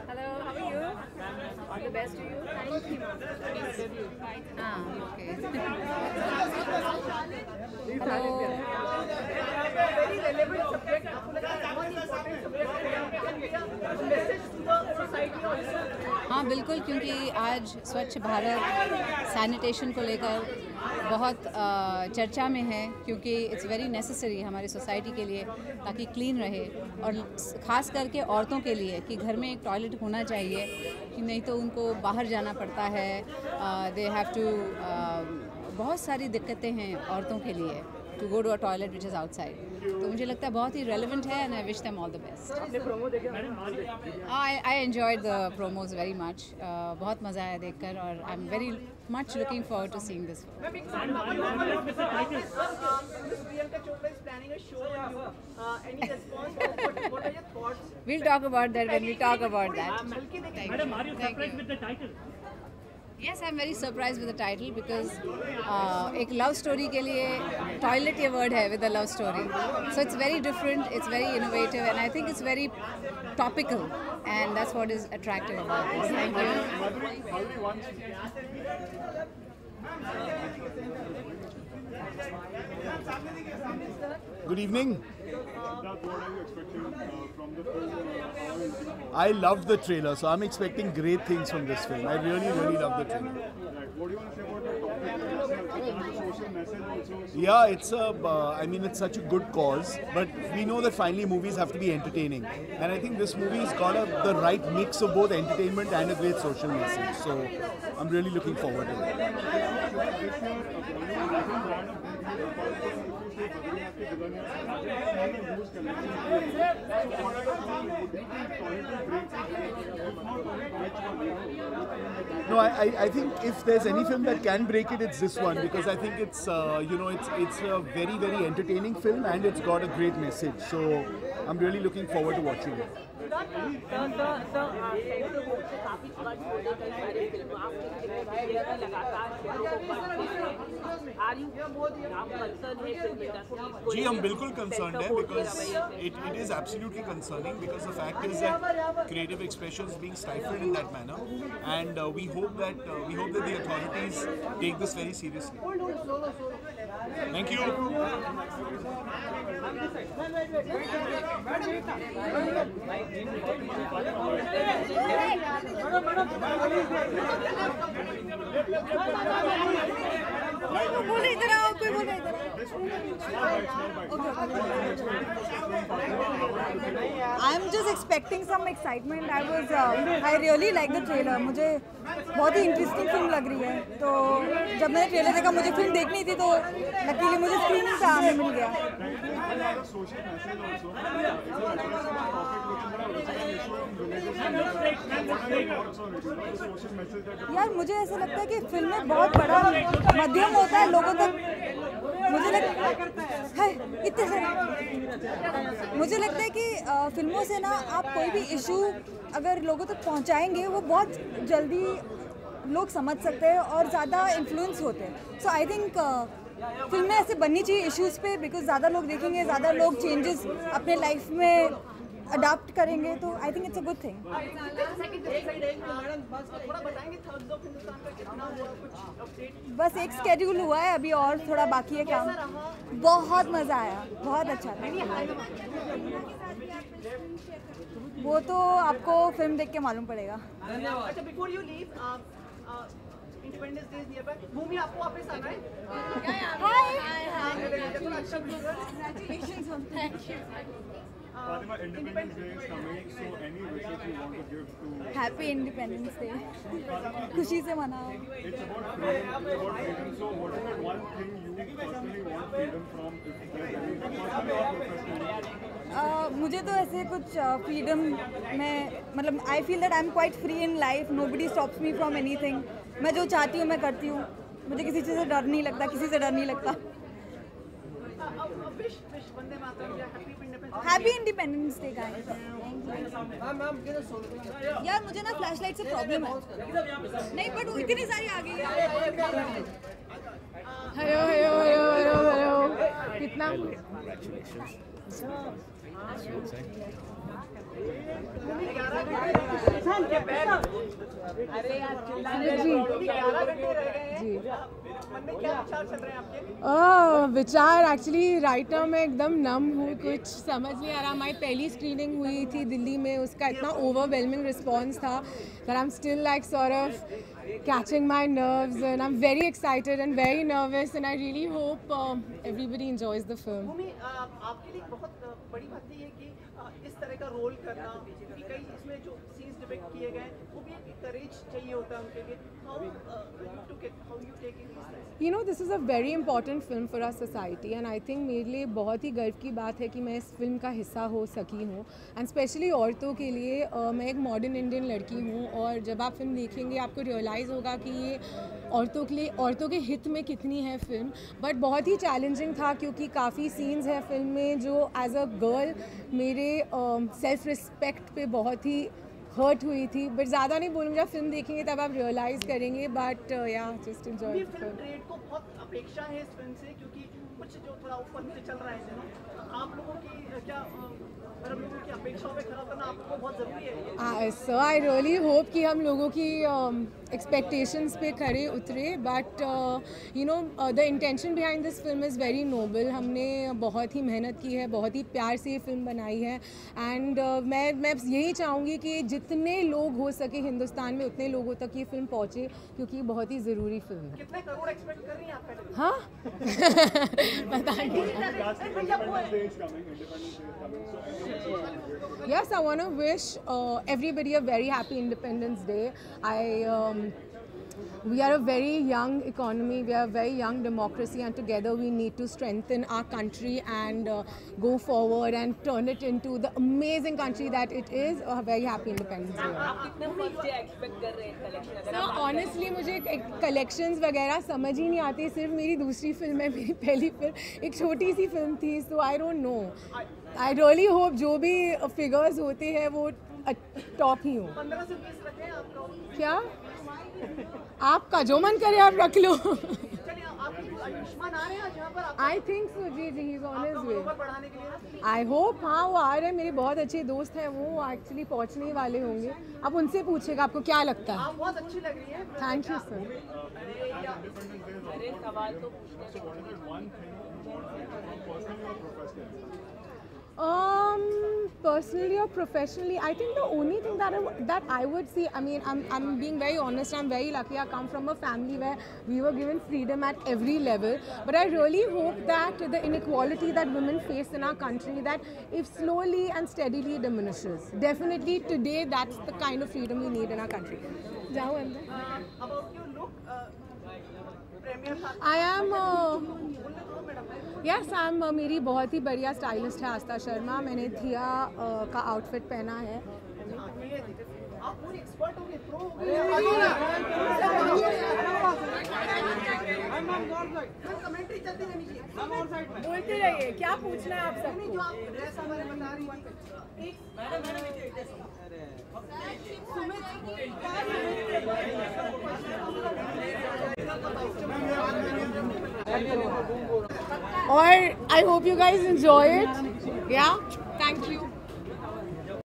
Hello, how are you? All the best to you. Thank you. Okay. Hello. Very relevant subject. हाँ बिल्कुल, क्योंकि आज स्वच्छ Bharat sanitation को लेकर बहुत चर्चा में है, क्योंकि इट्स वेरी नेसेसरी हमारी सोसाइटी के लिए, ताकि क्लीन रहे, और ख़ास करके औरतों के लिए कि घर में एक टॉयलेट होना चाहिए, कि नहीं तो उनको बाहर जाना पड़ता है, दे हैव टू बहुत सारी दिक्कतें हैं औरतों के लिए to go to a toilet which is outside. तो मुझे लगता है बहुत ही रेलिवेंट है, and I wish them all the best. I enjoyed the promos very much, बहुत मज़ा आया देखकर, और I am very much looking forward to seeing this. We'll talk about that when we talk about that. Madam, are you surprised with the title? Yes, I'm very surprised with the title because एक love story के लिए toilet ये word है with a love story. So it's very different, it's very innovative, and I think it's very topical, and that's what is attractive about this. Thank you. Good evening. What are you expecting from the film? I loved the trailer, so I'm expecting great things from this film. I really love the trailer. Right. What do you want to say about the topic? It has a social message also. Yeah, it's it's such a good cause, but we know that finally movies have to be entertaining, and I think this movie's got the right mix of both entertainment and a great social message. So I'm really looking forward to it. No, I think if there's any film that can break it, it's this one, because I think it's it's a very entertaining film, and it's got a great message. So I'm really looking forward to watching it. जी हम बिल्कुल concerned है, because it is absolutely concerning, because the fact is that creative expression is being stifled in that manner, and we hope that the authorities take this very seriously. Thank you. बोले इधर आओ, कोई बोले इधर। I'm just expecting some excitement. I really like the trailer. मुझे बहुत ही interesting film लग रही है, तो जब मैंने ट्रेलर देखा, मुझे फिल्म देखनी थी, तो लकीली मुझे स्क्रीनिंग पे आने मिल गया। यार मुझे ऐसा लगता है कि फिल्म में बहुत बड़ा माध्यम होता है लोगों तक। मुझे लगता है कि फिल्मों से ना आप कोई भी इशू अगर लोगों तक पहुंचाएंगे, वो बहुत जल्दी लोग समझ सकते हैं और ज़्यादा इन्फ्लुएंस होते हैं। सो आई थिंक फिल्में ऐसे बननी चाहिए इश्यूज़ पे, बिकॉज ज़्यादा लोग देखेंगे, ज़्यादा लोग चेंजेस अपने लाइफ में अडाप्ट करेंगे, तो I think it's a good thing. बस एक स्केड्यूल हुआ है अभी, और थोड़ा बाकी है काम। बहुत मज़ा आया, बहुत अच्छा था। वो तो आपको फिल्म देख के मालूम पड़ेगा। अच्छा, before you leave, Independence Day nearby. Bhumi आपको वापस आना है? थोड़ा अच्छा Fatima, Independence Day is coming, so any wishes you want to give to... happy independence day, खुशी से मनाओ। It's about freedom, so what is that one thing you personally want freedom from, if there's any, personally or professionally? मुझे तो ऐसे कुछ freedom में मतलब I feel that I am quite free in life, nobody stops me from anything. मैं जो चाहती हूँ मैं करती हूँ, मुझे किसी चीज़ से डर नहीं लगता, किसी से डर नहीं लगता। Happy independence day guys. यार मुझे ना फ्लैशलाइट से प्रॉब्लम है, नहीं बट वो इतनी सारी आ गई है। Hello hello hello hello hello, कितना विचार एक्चुअली राइट नाउ मैं एकदम नम हूँ, कुछ समझ नहीं आ रहा। हमारी पहली स्क्रीनिंग हुई थी दिल्ली में, उसका इतना ओवरवेलमिंग रिस्पॉन्स था that I'm still like sort of catching my nerves, and I'm very excited and very nervous, and I really hope everybody enjoys the film. आपके लिए बहुत बड़ी बात ये है कि इस तरह का रोल करना, क्योंकि कई इसमें जो सीन्स डिपिक्ट किए गए वो भी एक करेज चाहिए होता है उनके लिए। How you take it? You know, this is a very important film for our society, and I think मेरे लिए बहुत ही गर्व की बात है कि मैं इस फिल्म का हिस्सा हो सकी हूँ, एंड स्पेशली औरतों के लिए। मैं एक मॉडर्न इंडियन लड़की हूँ, और जब आप फिल्म देखेंगे आपको रियलाइज़ होगा कि ये औरतों के लिए, औरतों के हित में कितनी है फिल्म। बट बहुत ही चैलेंजिंग था, क्योंकि काफ़ी सीन्स हैं फिल्म में जो एज अ गर्ल मेरे सेल्फ रिस्पेक्ट पे बहुत ही हर्ट हुई थी। बट ज़्यादा नहीं बोलूँगी, जब फिल्म देखेंगे तब आप रियलाइज़ करेंगे। बट या just enjoy the film. Trade को बहुत अपेक्षा है इस फिल्म से, क्योंकि कुछ जो थोड़ा ऊपर नीचे चल रहा है आप लोगों की क्या लोगों की अपेक्षाओं पे खरा उतरना आपको बहुत ज़रूरी है। सो आई रियली होप कि हम लोगों की एक्सपेक्टेशंस पे खरे उतरे। But you know the intention behind this film is very noble. हमने बहुत ही मेहनत की है, बहुत ही प्यार से ये फिल्म बनाई है, एंड मैं यही चाहूँगी कि जितने लोग हो सके हिंदुस्तान में उतने लोगों तक ये फिल्म पहुँचे, क्योंकि ये बहुत ही ज़रूरी फिल्म है। कितने करोड़ एक्सपेक्ट कर रही हैं आप? हाँ पता नहीं। Yes, I want to wish everybody a very happy Independence Day. We are a very young economy, we are a very young democracy, and together we need to strengthen our country and go forward and turn it into the amazing country that it is. A very happy Independence Day. आप कितने first day expect कर रहे हैं collection? So honestly मुझे collections वगैरह समझ ही नहीं आती। सिर्फ मेरी दूसरी फिल्म है, मेरी पहली फिल्म एक छोटी सी फिल्म थी, so I don't know. I really hope जो भी फिगर्स होते हैं वो टॉप ही हो। 15 से 20 रखे हैं आपको? क्या आपका जो मन करे आप रख लो। चलिए आपकी आयुष्मान आ रहे हैं जहाँ पर आई थिंक सो। जी जी, he is on his way. बढ़ाने के लिए आई होप हाँ वो आ रहे हैं। मेरे बहुत अच्छे दोस्त हैं, वो एक्चुअली पहुँचने ही वाले होंगे। आप उनसे पूछेगा आपको क्या लगता है। आप बहुत अच्छी लग रही है। Thank you sir. Personally or professionally, I think the only thing that I would see, I mean, I'm being very honest, I'm very lucky. I come from a family where we were given freedom at every level, but I really hope that the inequality that women face in our country, that if slowly and steadily diminishes. Definitely today that's the kind of freedom we need in our country. About your look, I am yes, I'm मेरी बहुत ही बढ़िया stylist है आस्था शर्मा। मैंने थिया का outfit पहना है। आप पूरी एक्सपर्ट हो गए, प्रो हो गए। कमेंट्री चलती रहनी चाहिए, बोलते रहिए, क्या पूछना है आप सबको? जो आप ड्रेस हमारे बता रही थी। और I hope you guys enjoy it. Yeah.